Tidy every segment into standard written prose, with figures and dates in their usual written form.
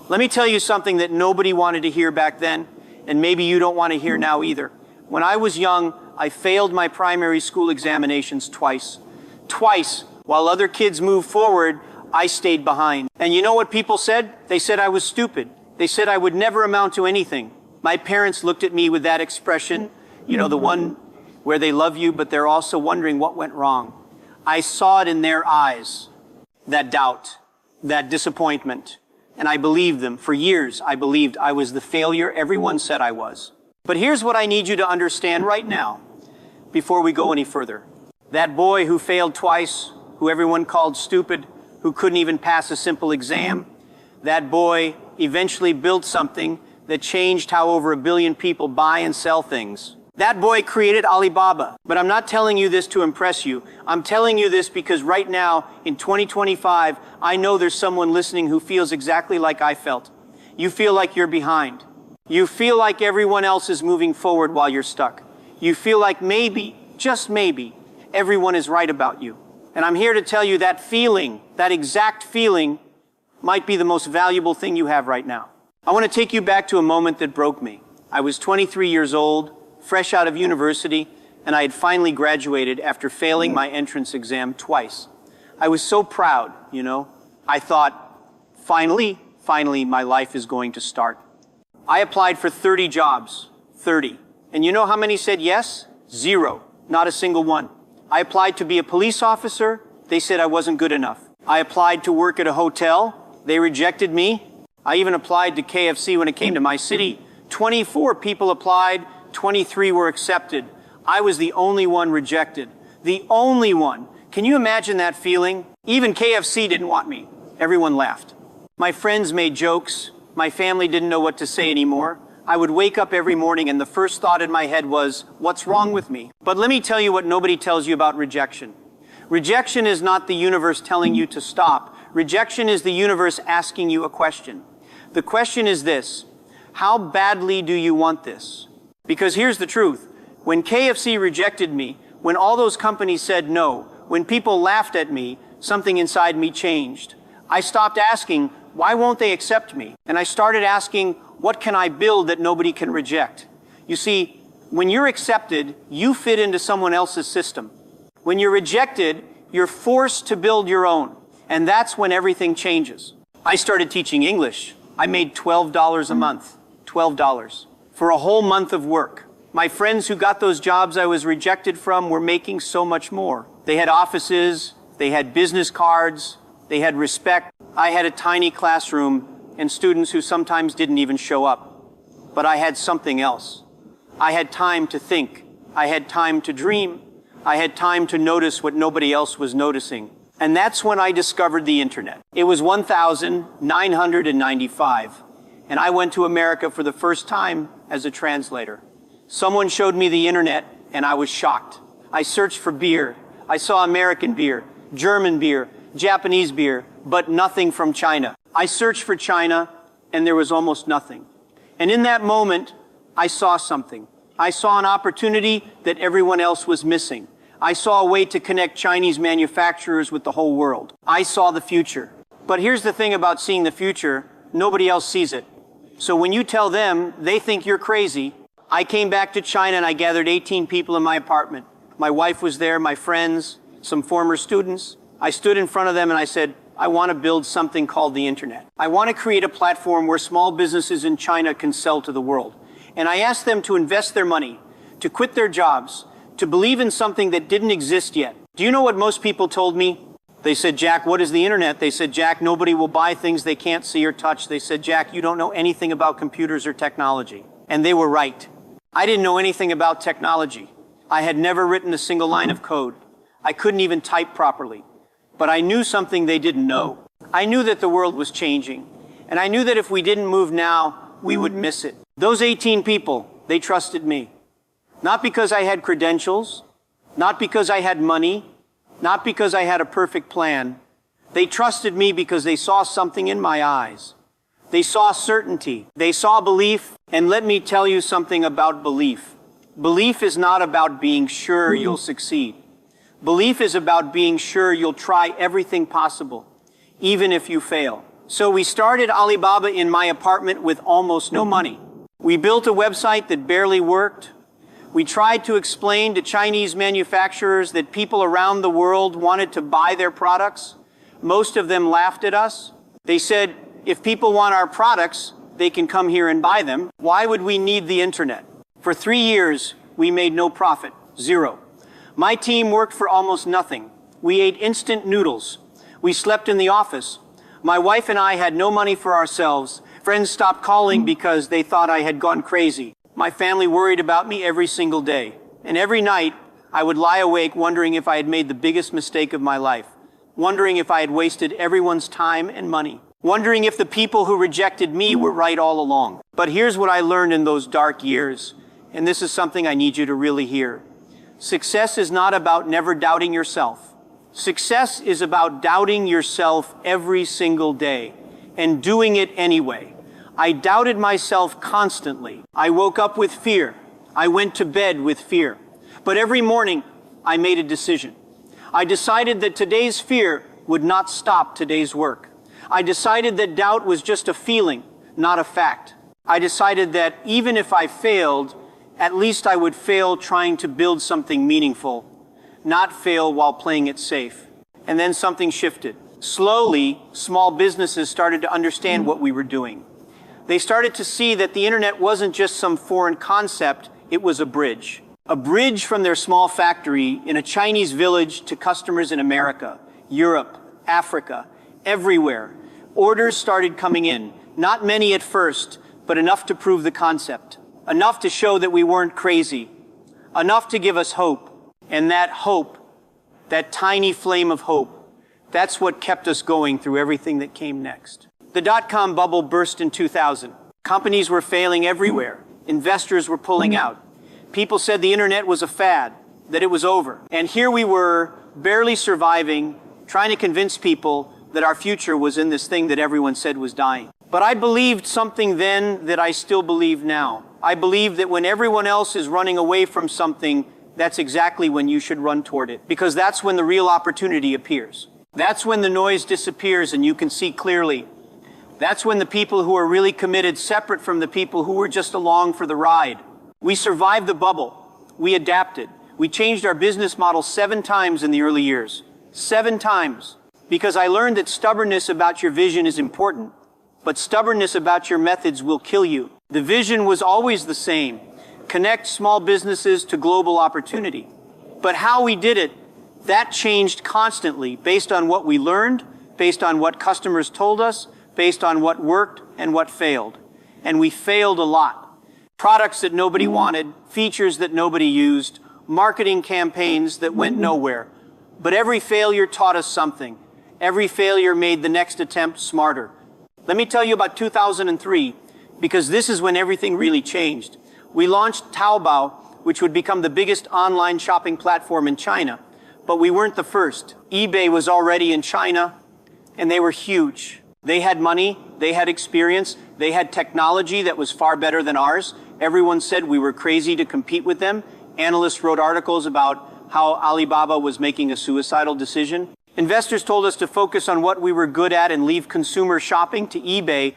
Let me tell you something that nobody wanted to hear back then, and maybe you don't want to hear now either. When I was young, I failed my primary school examinations twice. Twice. While other kids moved forward, I stayed behind. And you know what people said? They said I was stupid. They said I would never amount to anything. My parents looked at me with that expression, you know, the one where they love you, but they're also wondering what went wrong. I saw it in their eyes, that doubt, that disappointment. And I believed them. For years, I believed I was the failure everyone said I was. But here's what I need you to understand right now, before we go any further. That boy who failed twice, who everyone called stupid, who couldn't even pass a simple exam, that boy eventually built something that changed how over 1 billion people buy and sell things. That boy created Alibaba. But I'm not telling you this to impress you. I'm telling you this because right now, in 2025, I know there's someone listening who feels exactly like I felt. You feel like you're behind. You feel like everyone else is moving forward while you're stuck. You feel like maybe, just maybe, everyone is right about you. And I'm here to tell you that feeling, that exact feeling, might be the most valuable thing you have right now. I want to take you back to a moment that broke me. I was 23 years old, fresh out of university, and I had finally graduated after failing my entrance exam twice. I was so proud, you know. I thought, finally, my life is going to start. I applied for 30 jobs, 30. And you know how many said yes? 0, not a single one. I applied to be a police officer. They said I wasn't good enough. I applied to work at a hotel. They rejected me. I even applied to KFC when it came to my city. 24 people applied, 23 were accepted. I was the only one rejected. The only one. Can you imagine that feeling? Even KFC didn't want me. Everyone laughed. My friends made jokes. My family didn't know what to say anymore. I would wake up every morning and the first thought in my head was, what's wrong with me? But let me tell you what nobody tells you about rejection. Rejection is not the universe telling you to stop. Rejection is the universe asking you a question. The question is this: how badly do you want this? Because here's the truth. When KFC rejected me, when all those companies said no, when people laughed at me, something inside me changed. I stopped asking, why won't they accept me? And I started asking, what can I build that nobody can reject? You see, when you're accepted, you fit into someone else's system. When you're rejected, you're forced to build your own. And that's when everything changes. I started teaching English. I made $12 a month. $12. For a whole month of work. My friends who got those jobs I was rejected from were making so much more. They had offices, they had business cards, they had respect. I had a tiny classroom and students who sometimes didn't even show up. But I had something else. I had time to think. I had time to dream. I had time to notice what nobody else was noticing. And that's when I discovered the internet. It was 1995, and I went to America for the first time as a translator. Someone showed me the internet, and I was shocked. I searched for beer. I saw American beer, German beer, Japanese beer, but nothing from China. I searched for China, and there was almost nothing. And in that moment, I saw something. I saw an opportunity that everyone else was missing. I saw a way to connect Chinese manufacturers with the whole world. I saw the future. But here's the thing about seeing the future, nobody else sees it. So when you tell them, they think you're crazy. I came back to China and I gathered 18 people in my apartment. My wife was there, my friends, some former students. I stood in front of them and I said, I want to build something called the internet. I want to create a platform where small businesses in China can sell to the world. And I asked them to invest their money, to quit their jobs, to believe in something that didn't exist yet. Do you know what most people told me? They said, Jack, what is the internet? They said, Jack, nobody will buy things they can't see or touch. They said, Jack, you don't know anything about computers or technology. And they were right. I didn't know anything about technology. I had never written a single line of code. I couldn't even type properly. But I knew something they didn't know. I knew that the world was changing. And I knew that if we didn't move now, we would miss it. Those 18 people, they trusted me. Not because I had credentials, not because I had money, not because I had a perfect plan. They trusted me because they saw something in my eyes. They saw certainty. They saw belief. And let me tell you something about belief. Belief is not about being sure you'll succeed. Belief is about being sure you'll try everything possible, even if you fail. So we started Alibaba in my apartment with almost no money. We built a website that barely worked. We tried to explain to Chinese manufacturers that people around the world wanted to buy their products. Most of them laughed at us. They said, if people want our products, they can come here and buy them. Why would we need the internet? For 3 years, we made no profit, zero. My team worked for almost nothing. We ate instant noodles. We slept in the office. My wife and I had no money for ourselves. Friends stopped calling because they thought I had gone crazy. My family worried about me every single day. And every night, I would lie awake wondering if I had made the biggest mistake of my life. Wondering if I had wasted everyone's time and money. Wondering if the people who rejected me were right all along. But here's what I learned in those dark years. And this is something I need you to really hear. Success is not about never doubting yourself. Success is about doubting yourself every single day and doing it anyway. I doubted myself constantly. I woke up with fear. I went to bed with fear. But every morning, I made a decision. I decided that today's fear would not stop today's work. I decided that doubt was just a feeling, not a fact. I decided that even if I failed, at least I would fail trying to build something meaningful, not fail while playing it safe. And then something shifted. Slowly, small businesses started to understand what we were doing. They started to see that the internet wasn't just some foreign concept, it was a bridge. A bridge from their small factory in a Chinese village to customers in America, Europe, Africa, everywhere. Orders started coming in. Not many at first, but enough to prove the concept. Enough to show that we weren't crazy. Enough to give us hope. And that hope, that tiny flame of hope, that's what kept us going through everything that came next. The dot-com bubble burst in 2000. Companies were failing everywhere. Investors were pulling out. People said the internet was a fad, that it was over. And here we were, barely surviving, trying to convince people that our future was in this thing that everyone said was dying. But I believed something then that I still believe now. I believe that when everyone else is running away from something, that's exactly when you should run toward it, because that's when the real opportunity appears. That's when the noise disappears and you can see clearly. That's when the people who are really committed separate from the people who were just along for the ride. We survived the bubble. We adapted. We changed our business model 7 times in the early years. 7 times. Because I learned that stubbornness about your vision is important, but stubbornness about your methods will kill you. The vision was always the same. Connect small businesses to global opportunity. But how we did it, that changed constantly based on what we learned, based on what customers told us, based on what worked and what failed. And we failed a lot. Products that nobody wanted, features that nobody used, marketing campaigns that went nowhere. But every failure taught us something. Every failure made the next attempt smarter. Let me tell you about 2003, because this is when everything really changed. We launched Taobao, which would become the biggest online shopping platform in China. But we weren't the first. eBay was already in China, and they were huge. They had money, they had experience, they had technology that was far better than ours. Everyone said we were crazy to compete with them. Analysts wrote articles about how Alibaba was making a suicidal decision. Investors told us to focus on what we were good at and leave consumer shopping to eBay.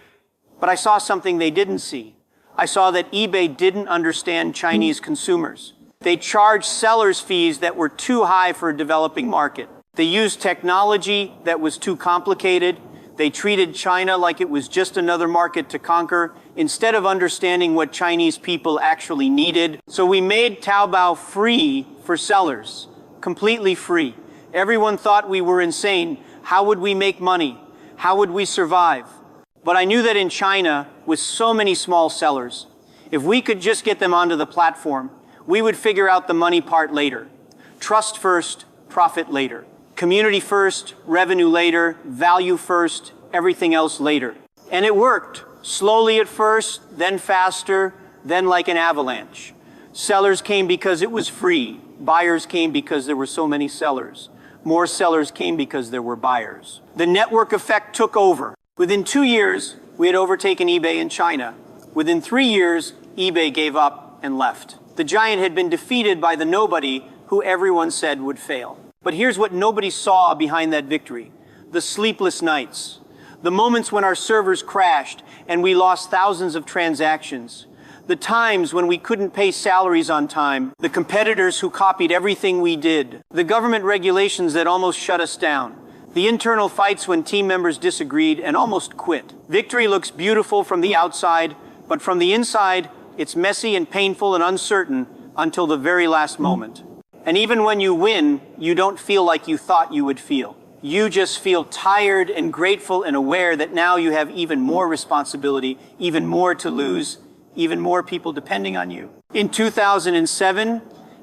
But I saw something they didn't see. I saw that eBay didn't understand Chinese consumers. They charged sellers fees that were too high for a developing market. They used technology that was too complicated. They treated China like it was just another market to conquer, instead of understanding what Chinese people actually needed. So we made Taobao free for sellers, completely free. Everyone thought we were insane. How would we make money? How would we survive? But I knew that in China, with so many small sellers, if we could just get them onto the platform, we would figure out the money part later. Trust first, profit later. Community first, revenue later, value first, everything else later. And it worked. Slowly at first, then faster, then like an avalanche. Sellers came because it was free. Buyers came because there were so many sellers. More sellers came because there were buyers. The network effect took over. Within 2 years, we had overtaken eBay in China. Within 3 years, eBay gave up and left. The giant had been defeated by the nobody who everyone said would fail. But here's what nobody saw behind that victory. The sleepless nights, The moments when our servers crashed and we lost thousands of transactions. The times when we couldn't pay salaries on time. The competitors who copied everything we did. The government regulations that almost shut us down. The internal fights when team members disagreed and almost quit. Victory looks beautiful from the outside, but from the inside, it's messy and painful and uncertain until the very last moment. And even when you win, you don't feel like you thought you would feel. You just feel tired and grateful and aware that now you have even more responsibility, even more to lose, even more people depending on you. In 2007,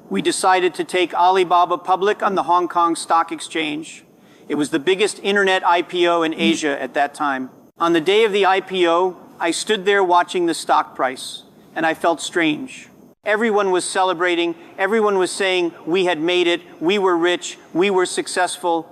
we decided to take Alibaba public on the Hong Kong Stock Exchange. It was the biggest internet IPO in Asia at that time. On the day of the IPO, I stood there watching the stock price, and I felt strange. Everyone was celebrating. Everyone was saying we had made it, we were rich, we were successful.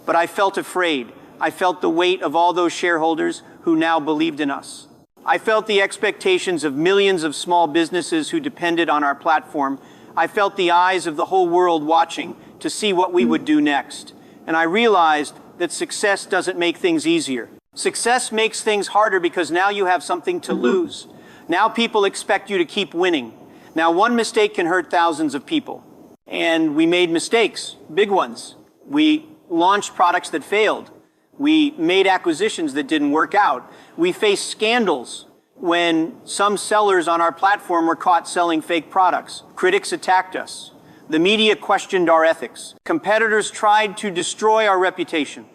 But I felt afraid. I felt the weight of all those shareholders who now believed in us. I felt the expectations of millions of small businesses who depended on our platform. I felt the eyes of the whole world watching to see what we would do next. And I realized that success doesn't make things easier. Success makes things harder because now you have something to lose. Now people expect you to keep winning. Now one mistake can hurt thousands of people. And we made mistakes, big ones. We launched products that failed. We made acquisitions that didn't work out. We faced scandals when some sellers on our platform were caught selling fake products. Critics attacked us. The media questioned our ethics. Competitors tried to destroy our reputation.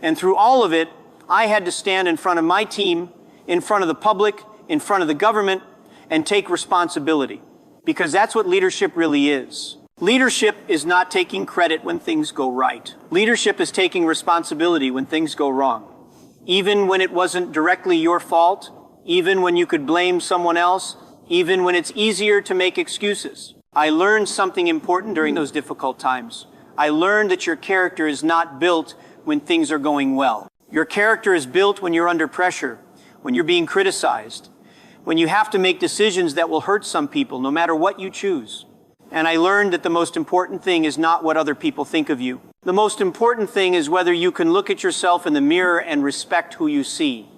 And through all of it, I had to stand in front of my team, in front of the public, in front of the government, and take responsibility. Because that's what leadership really is. Leadership is not taking credit when things go right. Leadership is taking responsibility when things go wrong. Even when it wasn't directly your fault, even when you could blame someone else, even when it's easier to make excuses. I learned something important during those difficult times. I learned that your character is not built when things are going well. Your character is built when you're under pressure, when you're being criticized, when you have to make decisions that will hurt some people, no matter what you choose. And I learned that the most important thing is not what other people think of you. The most important thing is whether you can look at yourself in the mirror and respect who you see.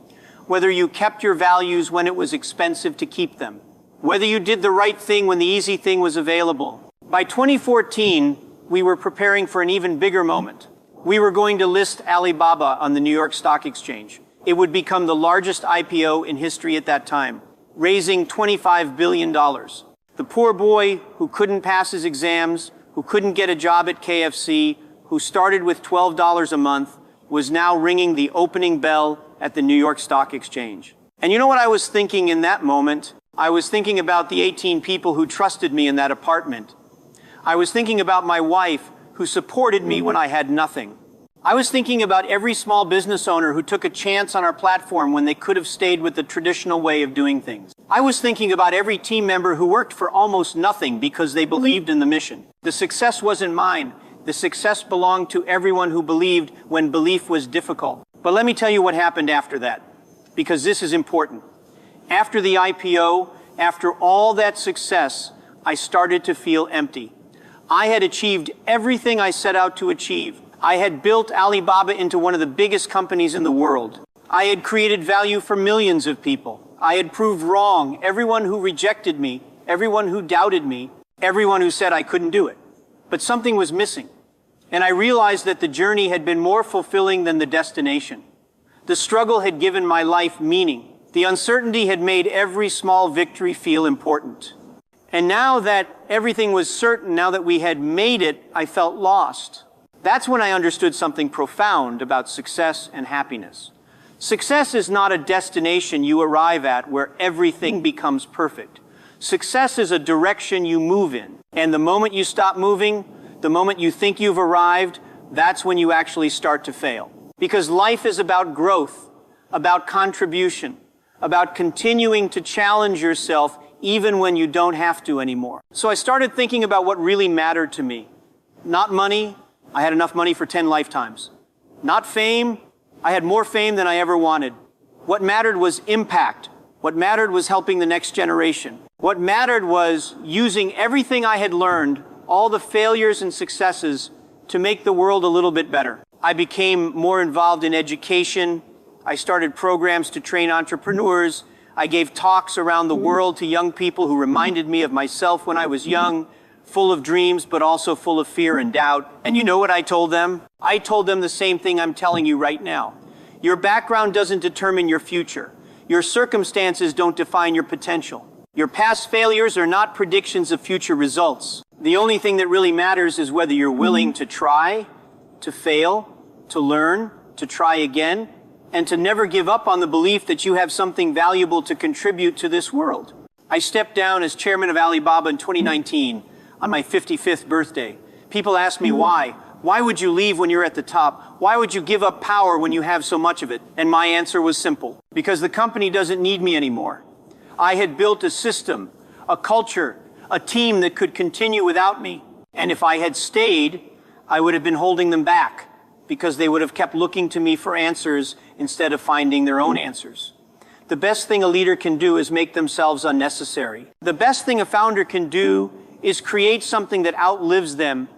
Whether you kept your values when it was expensive to keep them. Whether you did the right thing when the easy thing was available. By 2014, we were preparing for an even bigger moment. We were going to list Alibaba on the New York Stock Exchange. It would become the largest IPO in history at that time, raising $25 billion. The poor boy who couldn't pass his exams, who couldn't get a job at KFC, who started with $12 a month, was now ringing the opening bell at the New York Stock Exchange. And you know what I was thinking in that moment? I was thinking about the 18 people who trusted me in that apartment. I was thinking about my wife who supported me when I had nothing. I was thinking about every small business owner who took a chance on our platform when they could have stayed with the traditional way of doing things. I was thinking about every team member who worked for almost nothing because they believed in the mission. The success wasn't mine. The success belonged to everyone who believed when belief was difficult. But let me tell you what happened after that, because this is important. After the IPO, after all that success, I started to feel empty. I had achieved everything I set out to achieve. I had built Alibaba into one of the biggest companies in the world. I had created value for millions of people. I had proved wrong everyone who rejected me, everyone who doubted me, everyone who said I couldn't do it. But something was missing. And I realized that the journey had been more fulfilling than the destination. The struggle had given my life meaning. The uncertainty had made every small victory feel important. And now that everything was certain, now that we had made it, I felt lost. That's when I understood something profound about success and happiness. Success is not a destination you arrive at where everything becomes perfect. Success is a direction you move in. And the moment you stop moving, the moment you think you've arrived, that's when you actually start to fail. Because life is about growth, about contribution, about continuing to challenge yourself even when you don't have to anymore. So I started thinking about what really mattered to me. Not money. I had enough money for 10 lifetimes. Not fame. I had more fame than I ever wanted. What mattered was impact. What mattered was helping the next generation. What mattered was using everything I had learned, all the failures and successes, to make the world a little bit better. I became more involved in education. I started programs to train entrepreneurs. I gave talks around the world to young people who reminded me of myself when I was young, full of dreams, but also full of fear and doubt. And you know what I told them? I told them the same thing I'm telling you right now. Your background doesn't determine your future. Your circumstances don't define your potential. Your past failures are not predictions of future results. The only thing that really matters is whether you're willing to try, to fail, to learn, to try again, and to never give up on the belief that you have something valuable to contribute to this world. I stepped down as chairman of Alibaba in 2019 on my 55th birthday. People ask me why. Why would you leave when you're at the top? Why would you give up power when you have so much of it? And my answer was simple. Because the company doesn't need me anymore. I had built a system, a culture, a team that could continue without me. And if I had stayed, I would have been holding them back because they would have kept looking to me for answers instead of finding their own answers. The best thing a leader can do is make themselves unnecessary. The best thing a founder can do is create something that outlives them,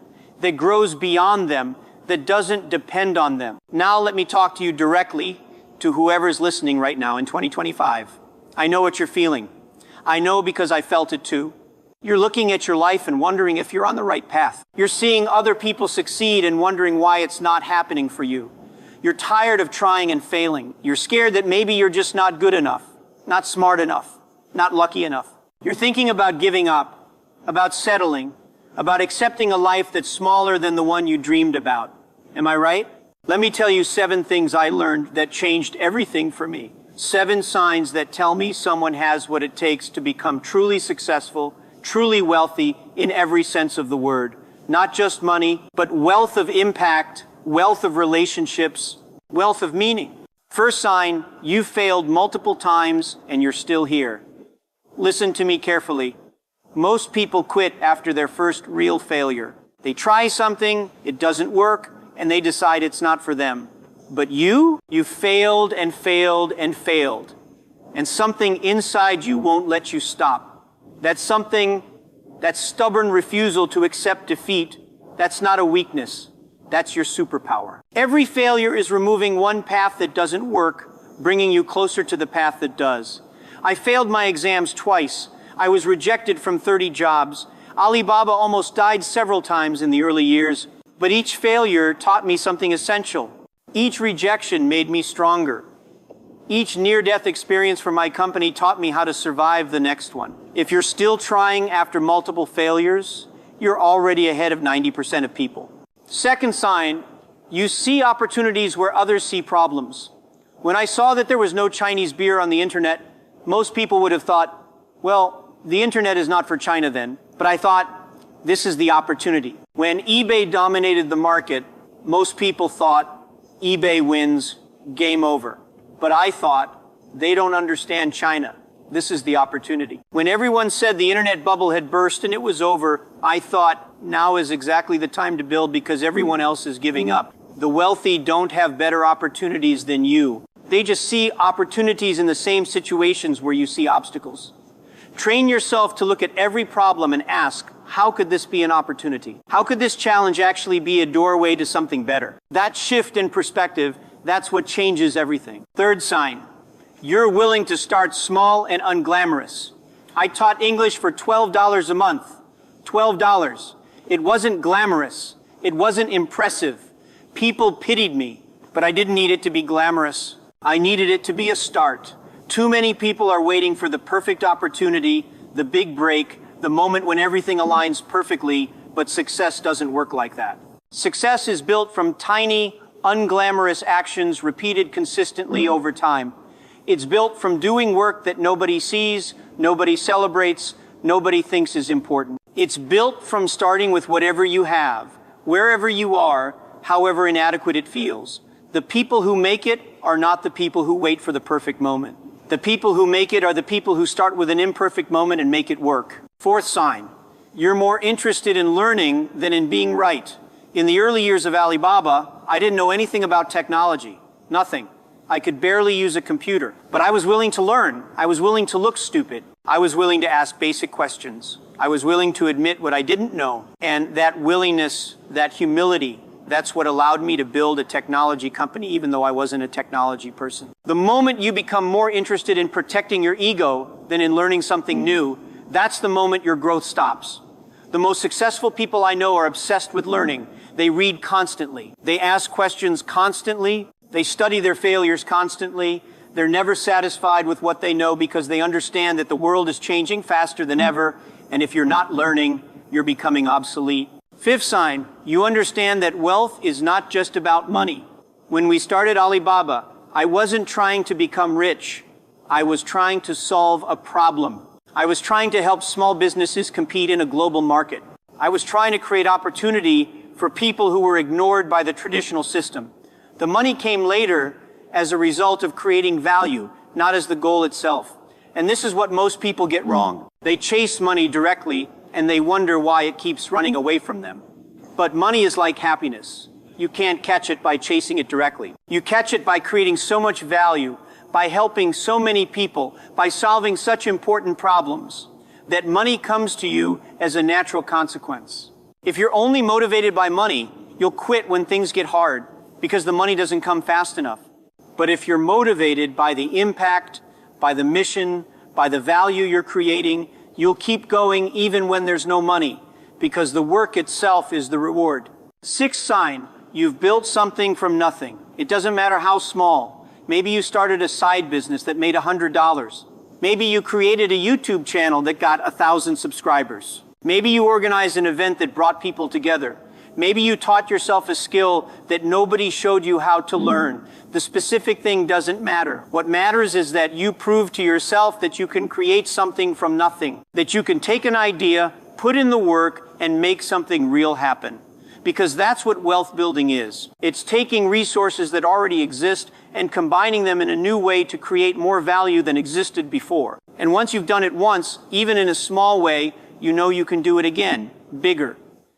that grows beyond them, that doesn't depend on them. Now let me talk to you directly to whoever's listening right now in 2025. I know what you're feeling. I know because I felt it too. You're looking at your life and wondering if you're on the right path. You're seeing other people succeed and wondering why it's not happening for you. You're tired of trying and failing. You're scared that maybe you're just not good enough, not smart enough, not lucky enough. You're thinking about giving up, about settling, about accepting a life that's smaller than the one you dreamed about. Am I right? Let me tell you 7 things I learned that changed everything for me. 7 signs that tell me someone has what it takes to become truly successful, truly wealthy in every sense of the word. Not just money, but wealth of impact, wealth of relationships, wealth of meaning. First sign, you've failed multiple times and you're still here. Listen to me carefully. Most people quit after their first real failure. They try something, it doesn't work, and they decide it's not for them. But you failed and failed and failed. And something inside you won't let you stop. That stubborn refusal to accept defeat, that's not a weakness. That's your superpower. Every failure is removing one path that doesn't work, bringing you closer to the path that does. I failed my exams twice. I was rejected from 30 jobs. Alibaba almost died several times in the early years, but each failure taught me something essential. Each rejection made me stronger. Each near-death experience for my company taught me how to survive the next one. If you're still trying after multiple failures, you're already ahead of 90% of people. Second sign, you see opportunities where others see problems. When I saw that there was no Chinese beer on the internet, most people would have thought, well, the internet is not for China then. But I thought, this is the opportunity. When eBay dominated the market, most people thought, eBay wins, game over. But I thought, they don't understand China. This is the opportunity. When everyone said the internet bubble had burst and it was over, I thought, now is exactly the time to build because everyone else is giving up. The wealthy don't have better opportunities than you. They just see opportunities in the same situations where you see obstacles. Train yourself to look at every problem and ask, how could this be an opportunity? How could this challenge actually be a doorway to something better? That shift in perspective, that's what changes everything. Third sign, you're willing to start small and unglamorous. I taught English for $12 a month. $12. It wasn't glamorous. It wasn't impressive. People pitied me, but I didn't need it to be glamorous. I needed it to be a start. Too many people are waiting for the perfect opportunity, the big break, the moment when everything aligns perfectly, but success doesn't work like that. Success is built from tiny, unglamorous actions repeated consistently over time. It's built from doing work that nobody sees, nobody celebrates, nobody thinks is important. It's built from starting with whatever you have, wherever you are, however inadequate it feels. The people who make it are not the people who wait for the perfect moment. The people who make it are the people who start with an imperfect moment and make it work. Fourth sign, you're more interested in learning than in being right. In the early years of Alibaba, I didn't know anything about technology. Nothing. I could barely use a computer. But I was willing to learn. I was willing to look stupid. I was willing to ask basic questions. I was willing to admit what I didn't know. And that willingness, that humility, That's what allowed me to build a technology company, even though I wasn't a technology person. The moment you become more interested in protecting your ego than in learning something new, that's the moment your growth stops. The most successful people I know are obsessed with learning. They read constantly. They ask questions constantly. They study their failures constantly. They're never satisfied with what they know because they understand that the world is changing faster than ever, and if you're not learning, you're becoming obsolete. Fifth sign, you understand that wealth is not just about money. When we started Alibaba, I wasn't trying to become rich. I was trying to solve a problem. I was trying to help small businesses compete in a global market. I was trying to create opportunity for people who were ignored by the traditional system. The money came later as a result of creating value, not as the goal itself. And this is what most people get wrong. They chase money directly, and they wonder why it keeps running away from them. But money is like happiness. You can't catch it by chasing it directly. You catch it by creating so much value, by helping so many people, by solving such important problems, that money comes to you as a natural consequence. If you're only motivated by money, you'll quit when things get hard, because the money doesn't come fast enough. But if you're motivated by the impact, by the mission, by the value you're creating, you'll keep going even when there's no money, because the work itself is the reward. Sixth sign, you've built something from nothing. It doesn't matter how small. Maybe you started a side business that made $100. Maybe you created a YouTube channel that got 1,000 subscribers. Maybe you organized an event that brought people together. Maybe you taught yourself a skill that nobody showed you how to learn. The specific thing doesn't matter. What matters is that you prove to yourself that you can create something from nothing, that you can take an idea, put in the work, and make something real happen. Because that's what wealth building is. It's taking resources that already exist and combining them in a new way to create more value than existed before. And once you've done it once, even in a small way, you know you can do it again, bigger.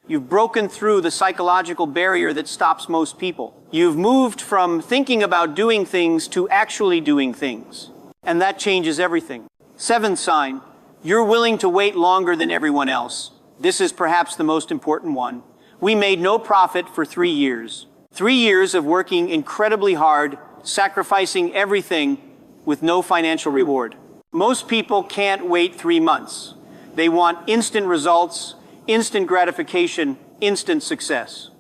You've broken through the psychological barrier that stops most people. You've moved from thinking about doing things to actually doing things. And that changes everything. Seventh sign, you're willing to wait longer than everyone else. This is perhaps the most important one. We made no profit for 3 years. 3 years of working incredibly hard, sacrificing everything with no financial reward. Most people can't wait 3 months. They want instant results, instant gratification, instant success.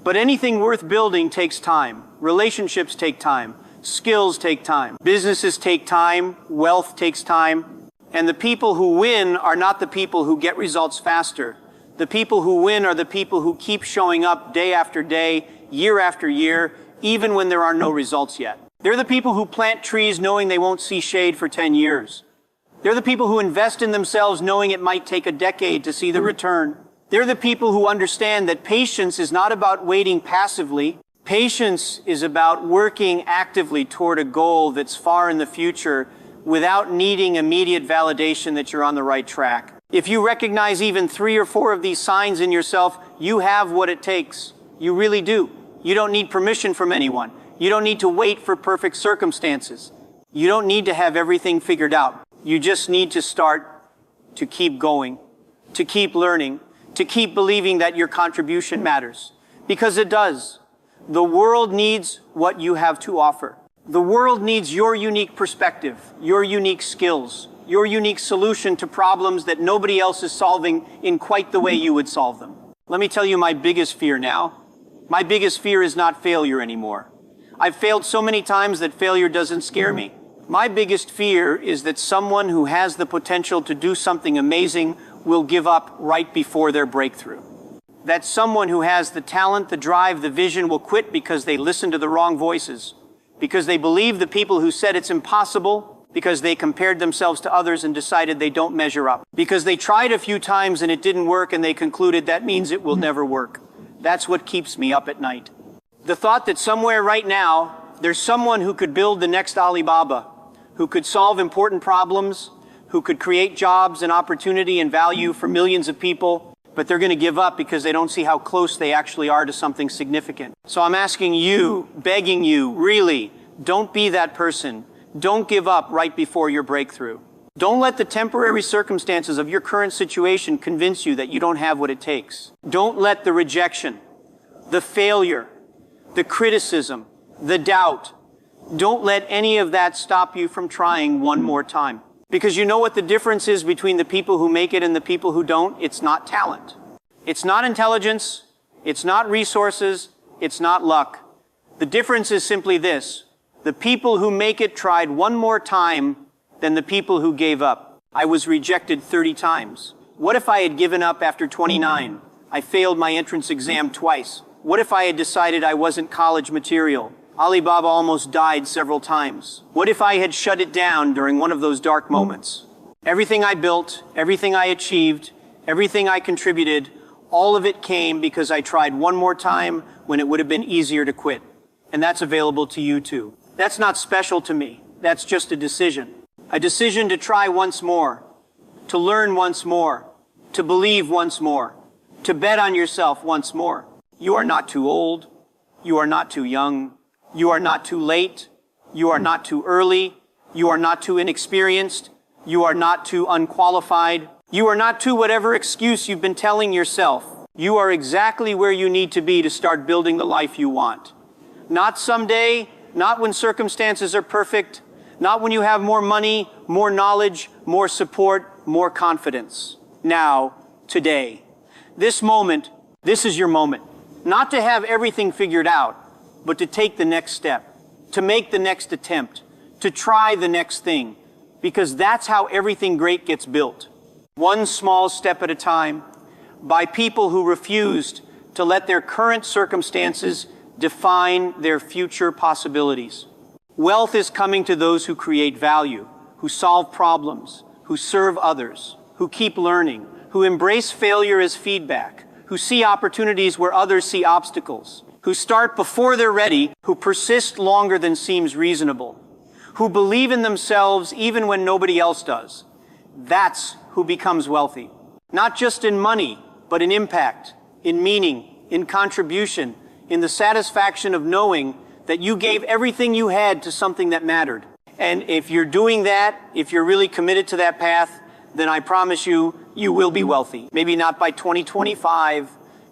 But anything worth building takes time. Relationships take time. Skills take time. Businesses take time. Wealth takes time. And the people who win are not the people who get results faster. The people who win are the people who keep showing up day after day, year after year, even when there are no results yet. They're the people who plant trees knowing they won't see shade for 10 years. They're the people who invest in themselves knowing it might take a decade to see the return. They're the people who understand that patience is not about waiting passively. Patience is about working actively toward a goal that's far in the future without needing immediate validation that you're on the right track. If you recognize even 3 or 4 of these signs in yourself, you have what it takes. You really do. You don't need permission from anyone. You don't need to wait for perfect circumstances. You don't need to have everything figured out. You just need to start to keep going, to keep learning, to keep believing that your contribution matters. Because it does. The world needs what you have to offer. The world needs your unique perspective, your unique skills, your unique solution to problems that nobody else is solving in quite the way you would solve them. Let me tell you my biggest fear now. My biggest fear is not failure anymore. I've failed so many times that failure doesn't scare me. My biggest fear is that someone who has the potential to do something amazing will give up right before their breakthrough. That someone who has the talent, the drive, the vision will quit because they listen to the wrong voices, because they believe the people who said it's impossible, because they compared themselves to others and decided they don't measure up, because they tried a few times and it didn't work and they concluded that means it will never work. That's what keeps me up at night. The thought that somewhere right now, there's someone who could build the next Alibaba, who could solve important problems, who could create jobs and opportunity and value for millions of people, but they're going to give up because they don't see how close they actually are to something significant. So I'm asking you, begging you, really, don't be that person. Don't give up right before your breakthrough. Don't let the temporary circumstances of your current situation convince you that you don't have what it takes. Don't let the rejection, the failure, the criticism, the doubt. Don't let any of that stop you from trying one more time. Because you know what the difference is between the people who make it and the people who don't? It's not talent. It's not intelligence. It's not resources. It's not luck. The difference is simply this. The people who make it tried one more time than the people who gave up. I was rejected 30 times. What if I had given up after 29? I failed my entrance exam twice. What if I had decided I wasn't college material? Alibaba almost died several times. What if I had shut it down during one of those dark moments? Everything I built, everything I achieved, everything I contributed, all of it came because I tried one more time when it would have been easier to quit. And that's available to you too. That's not special to me. That's just a decision. A decision to try once more, to learn once more, to believe once more, to bet on yourself once more. You are not too old. You are not too young. You are not too late. You are not too early. You are not too inexperienced. You are not too unqualified. You are not too whatever excuse you've been telling yourself. You are exactly where you need to be to start building the life you want. Not someday, not when circumstances are perfect, not when you have more money, more knowledge, more support, more confidence. Now, today. This moment, this is your moment. Not to have everything figured out, but to take the next step, to make the next attempt, to try the next thing, because that's how everything great gets built. One small step at a time, by people who refused to let their current circumstances define their future possibilities. Wealth is coming to those who create value, who solve problems, who serve others, who keep learning, who embrace failure as feedback, who see opportunities where others see obstacles, who start before they're ready, who persist longer than seems reasonable, who believe in themselves even when nobody else does. That's who becomes wealthy. Not just in money, but in impact, in meaning, in contribution, in the satisfaction of knowing that you gave everything you had to something that mattered. And if you're doing that, if you're really committed to that path, then I promise you, you will be wealthy. Maybe not by 2025,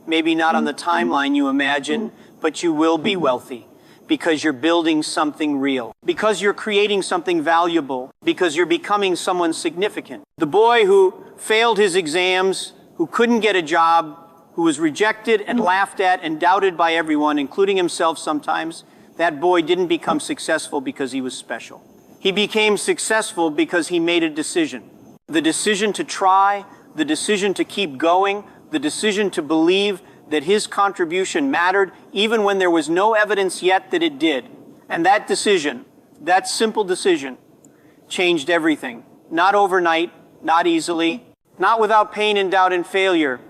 maybe not on the timeline you imagine, but you will be wealthy because you're building something real, because you're creating something valuable, because you're becoming someone significant. The boy who failed his exams, who couldn't get a job, who was rejected and laughed at and doubted by everyone, including himself sometimes, that boy didn't become successful because he was special. He became successful because he made a decision. The decision to try, the decision to keep going, the decision to believe that his contribution mattered even when there was no evidence yet that it did. And that decision, that simple decision, changed everything. Not overnight, not easily, not without pain and doubt and failure,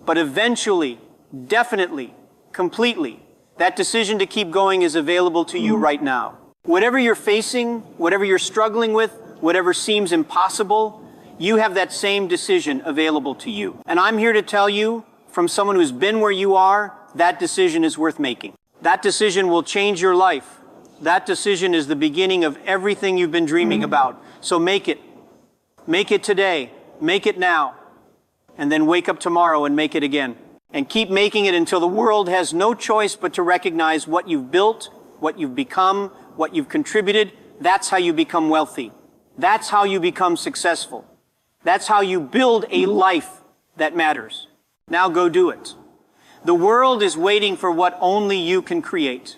but eventually, definitely, completely. That decision to keep going is available to you right now. Whatever you're facing, whatever you're struggling with, whatever seems impossible, you have that same decision available to you. And I'm here to tell you, from someone who's been where you are, that decision is worth making. That decision will change your life. That decision is the beginning of everything you've been dreaming about. So make it. Make it today. Make it now. And then wake up tomorrow and make it again. And keep making it until the world has no choice but to recognize what you've built, what you've become, what you've contributed. That's how you become wealthy. That's how you become successful. That's how you build a life that matters. Now go do it. The world is waiting for what only you can create.